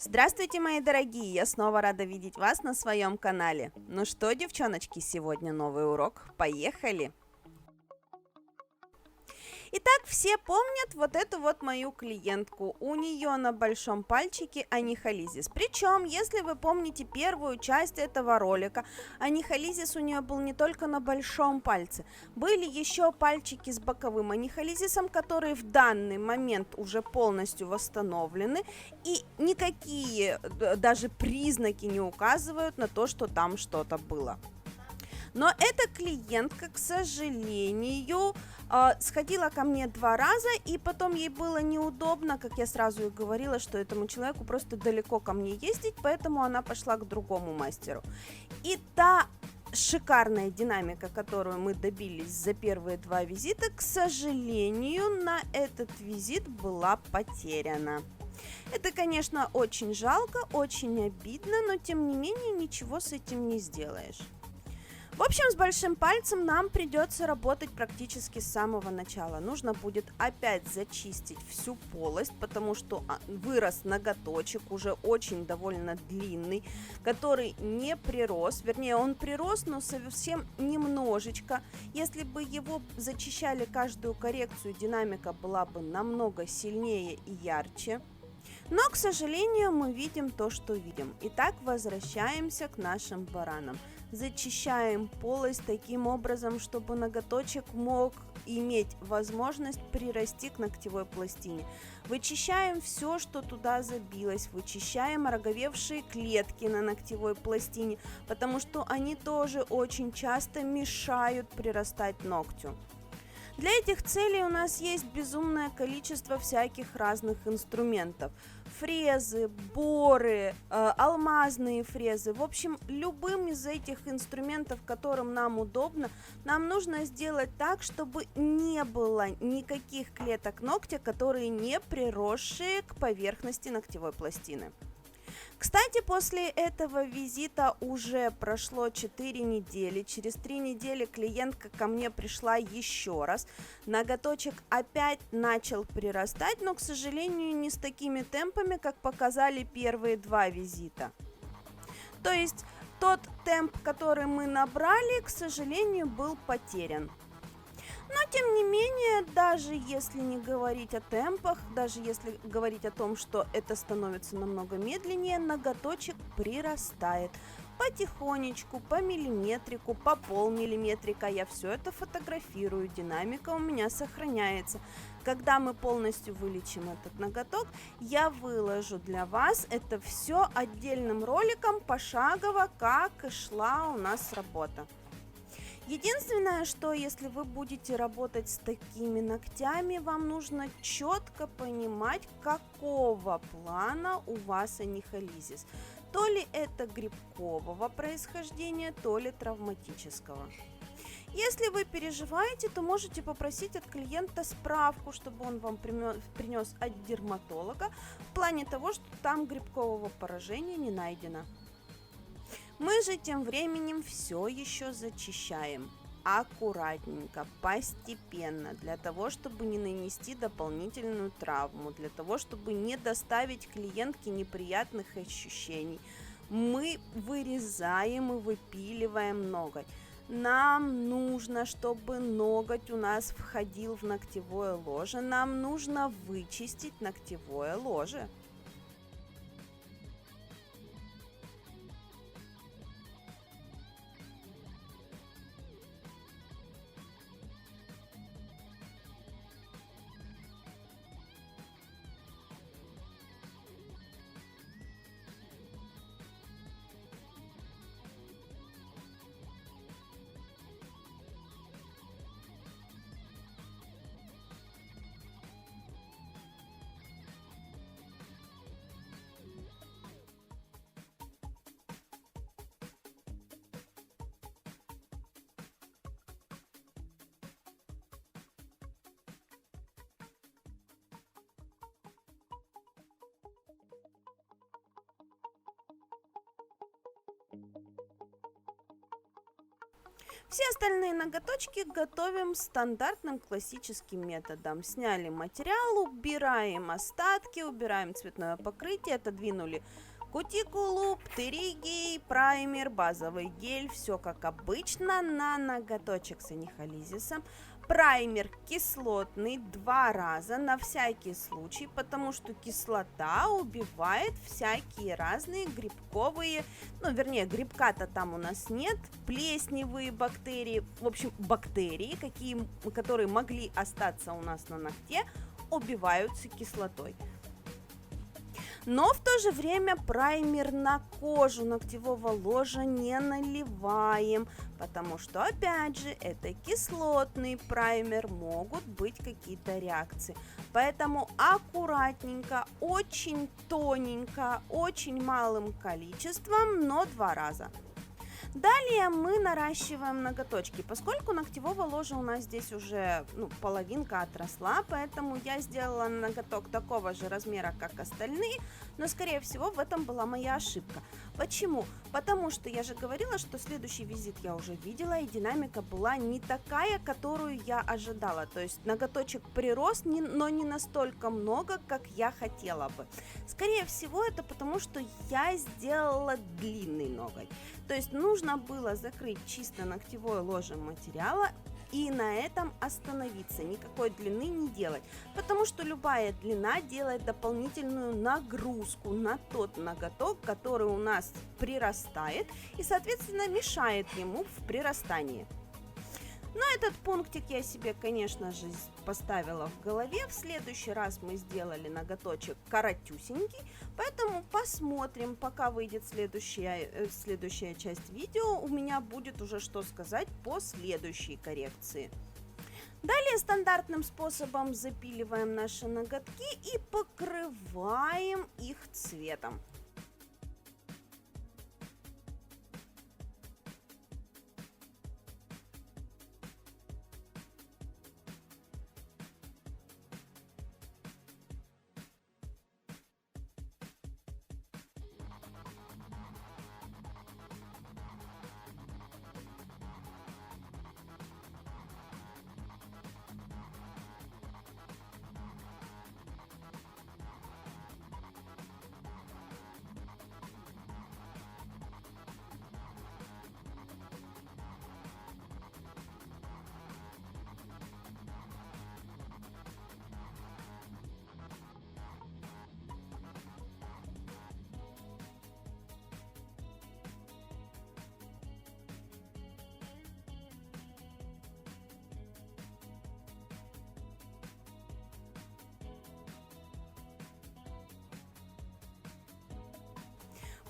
Здравствуйте, мои дорогие! Я снова рада видеть вас на своем канале. Ну что, девчоночки, сегодня новый урок. Поехали! Итак, все помнят вот эту вот мою клиентку. У нее на большом пальчике анихолизис. Причем, если вы помните первую часть этого ролика, анихолизис у нее был не только на большом пальце. Были еще пальчики с боковым анихолизисом, которые в данный момент уже полностью восстановлены. И никакие даже признаки не указывают на то, что там что-то было. Но эта клиентка, к сожалению, сходила ко мне 2 раза, и потом ей было неудобно, как я сразу и говорила, что этому человеку просто далеко ко мне ездить, поэтому она пошла к другому мастеру. И та шикарная динамика, которую мы добились за первые 2 визита, к сожалению, на этот визит была потеряна. Это, конечно, очень жалко, очень обидно, но тем не менее ничего с этим не сделаешь. В общем, с большим пальцем нам придется работать практически с самого начала. Нужно будет опять зачистить всю полость, потому что вырос ноготочек, уже очень довольно длинный, который не прирос, вернее, он прирос, но совсем немножечко. Если бы его зачищали каждую коррекцию, динамика была бы намного сильнее и ярче. Но, к сожалению, мы видим то, что видим. Итак, возвращаемся к нашим баранам. Зачищаем полость таким образом, чтобы ноготочек мог иметь возможность прирасти к ногтевой пластине. Вычищаем все, что туда забилось, вычищаем ороговевшие клетки на ногтевой пластине, потому что они тоже очень часто мешают прирастать ногтю. Для этих целей у нас есть безумное количество всяких разных инструментов. Фрезы, боры, алмазные фрезы. В общем, любым из этих инструментов, которым нам удобно, нам нужно сделать так, чтобы не было никаких клеток ногтя, которые не приросшие к поверхности ногтевой пластины. Кстати, после этого визита уже прошло 4 недели. Через 3 недели клиентка ко мне пришла еще раз. Ноготочек опять начал прирастать, но, к сожалению, не с такими темпами, как показали первые 2 визита. То есть тот темп, который мы набрали, к сожалению, был потерян. Но, тем не менее, даже если не говорить о темпах, даже если говорить о том, что это становится намного медленнее, ноготочек прирастает. Потихонечку, по миллиметрику, по полмиллиметрика. Я все это фотографирую, динамика у меня сохраняется. Когда мы полностью вылечим этот ноготок, я выложу для вас это все отдельным роликом, пошагово, как и шла у нас работа. Единственное, что если вы будете работать с такими ногтями, вам нужно четко понимать, какого плана у вас анихолизис. То ли это грибкового происхождения, то ли травматического. Если вы переживаете, то можете попросить от клиента справку, чтобы он вам принес от дерматолога в плане того, что там грибкового поражения не найдено. Мы же тем временем все еще зачищаем. Аккуратненько, постепенно, для того, чтобы не нанести дополнительную травму, для того, чтобы не доставить клиентке неприятных ощущений. Мы вырезаем и выпиливаем ноготь. Нам нужно, чтобы ноготь у нас входил в ногтевое ложе. Нам нужно вычистить ногтевое ложе. Все остальные ноготочки готовим стандартным классическим методом. Сняли материал, убираем остатки, убираем цветное покрытие, отодвинули кутикулу, птеригий, праймер, базовый гель. Все как обычно на ноготочек с анихализисом. Праймер кислотный 2 раза на всякий случай, потому что кислота убивает всякие разные грибковые, вернее, грибка-то там у нас нет, плесневые бактерии, в общем, бактерии, которые могли остаться у нас на ногте, убиваются кислотой. Но в то же время праймер на кожу ногтевого ложа не наливаем, потому что, опять же, это кислотный праймер, могут быть какие-то реакции. Поэтому аккуратненько, очень тоненько, очень малым количеством, но 2 раза. Далее мы наращиваем ноготочки, поскольку ногтевого ложа у нас здесь уже половинка отросла, поэтому я сделала ноготок такого же размера, как остальные, но скорее всего в этом была моя ошибка. Почему? Потому что я же говорила, что следующий визит я уже видела, и динамика была не такая, которую я ожидала, то есть ноготочек прирос, но не настолько много, как я хотела бы. Скорее всего это потому, что я сделала длинный ноготь. То есть нужно было закрыть чисто ногтевое ложе материала и на этом остановиться, никакой длины не делать, потому что любая длина делает дополнительную нагрузку на тот ноготок, который у нас прирастает и, соответственно, мешает ему в прирастании. Но этот пунктик я себе, конечно же, поставила в голове. В следующий раз мы сделали ноготочек коротюсенький, поэтому посмотрим, пока выйдет следующая часть видео, у меня будет уже что сказать по следующей коррекции. Далее стандартным способом запиливаем наши ноготки и покрываем их цветом.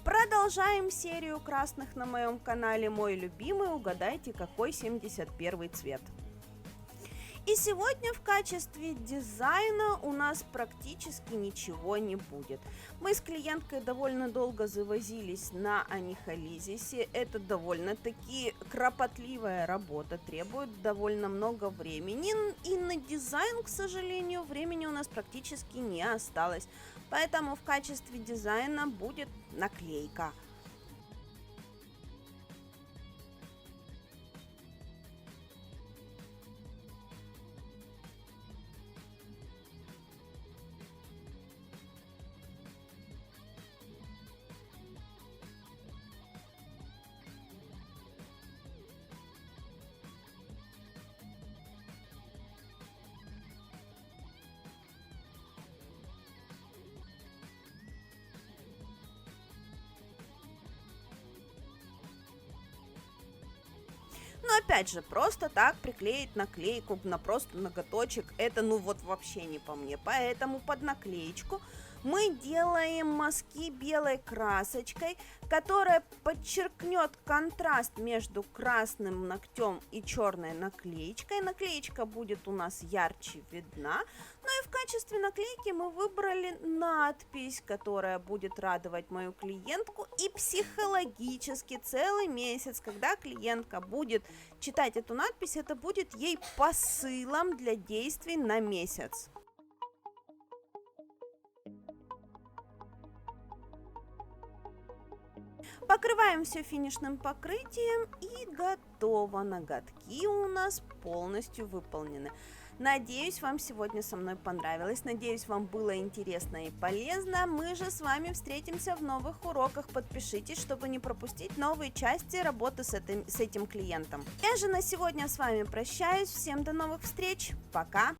Продолжаем серию красных на моем канале. Мой любимый, угадайте, какой 71 цвет. И сегодня в качестве дизайна у нас практически ничего не будет. Мы с клиенткой довольно долго завозились на анихализисе. Это довольно-таки кропотливая работа, требует довольно много времени. И на дизайн, к сожалению, времени у нас практически не осталось. Поэтому в качестве дизайна будет наклейка. Но опять же, просто так приклеить наклейку на просто ноготочек, это вообще не по мне. Поэтому под наклеечку мы делаем мазки белой красочкой, которая подчеркнет контраст между красным ногтем и черной наклеечкой. Наклеечка будет у нас ярче видна. Ну и в качестве наклейки мы выбрали надпись, которая будет радовать мою клиентку и психологически целый месяц, когда клиентка будет читать эту надпись, это будет ей посылом для действий на месяц. Покрываем все финишным покрытием и готово. Ноготки у нас полностью выполнены. Надеюсь, вам сегодня со мной понравилось. Надеюсь, вам было интересно и полезно. Мы же с вами встретимся в новых уроках. Подпишитесь, чтобы не пропустить новые части работы с этим клиентом. Я же на сегодня с вами прощаюсь. Всем до новых встреч. Пока!